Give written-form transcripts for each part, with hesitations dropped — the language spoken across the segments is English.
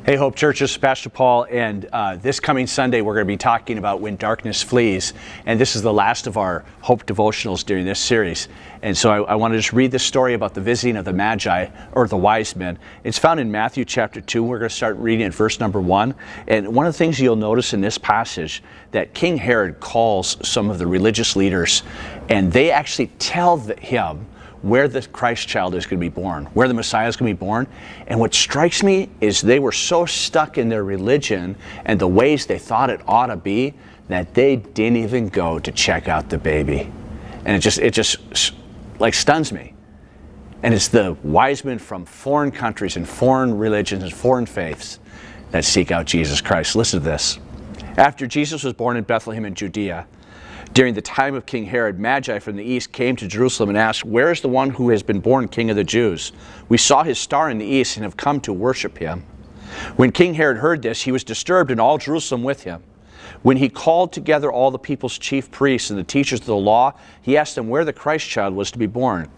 Hey Hope Church, this is Pastor Paul, and this coming Sunday we're going to be talking about When Darkness Flees, and this is the last of our Hope devotionals during this series. And so I want to just read this story about the visiting of the Magi, or the wise men. It's found in Matthew chapter 2. We're going to start reading at verse number 1. And one of the things you'll notice in this passage, that King Herod calls some of the religious leaders, and they actually tell him where the Christ child is going to be born, where the Messiah is going to be born. And what strikes me is they were so stuck in their religion and the ways they thought it ought to be that they didn't even go to check out the baby. And it just like stuns me. And it's the wise men from foreign countries and foreign religions and foreign faiths that seek out Jesus Christ. Listen to this. After Jesus was born in Bethlehem in Judea, during the time of King Herod, Magi from the east came to Jerusalem and asked, "Where is the one who has been born King of the Jews? We saw his star in the east and have come to worship him." When King Herod heard this, he was disturbed, and all Jerusalem with him. When he called together all the people's chief priests and the teachers of the law, he asked them where the Christ child was to be born.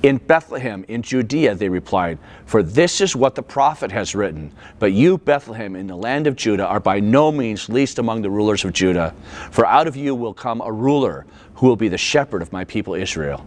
"In Bethlehem, in Judea," they replied, "for this is what the prophet has written. But you, Bethlehem, in the land of Judah, are by no means least among the rulers of Judah. For out of you will come a ruler who will be the shepherd of my people Israel."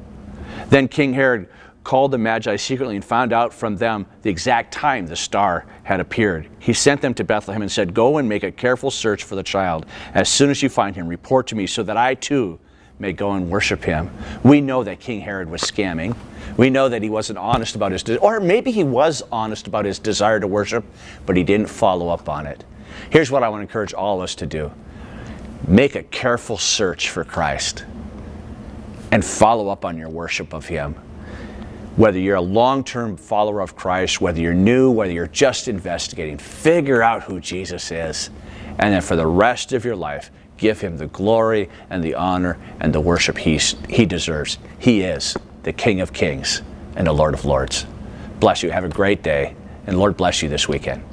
Then King Herod called the Magi secretly and found out from them the exact time the star had appeared. He sent them to Bethlehem and said, "Go and make a careful search for the child. As soon as you find him, report to me so that I too may go and worship him." We know that King Herod was scamming. We know that he wasn't honest about his, or maybe he was honest about his desire to worship, but he didn't follow up on it. Here's what I want to encourage all of us to do. Make a careful search for Christ and follow up on your worship of him. Whether you're a long-term follower of Christ, whether you're new, whether you're just investigating, figure out who Jesus is. And then for the rest of your life, give him the glory and the honor and the worship he deserves. He is the King of Kings and the Lord of Lords. Bless you. Have a great day. And Lord bless you this weekend.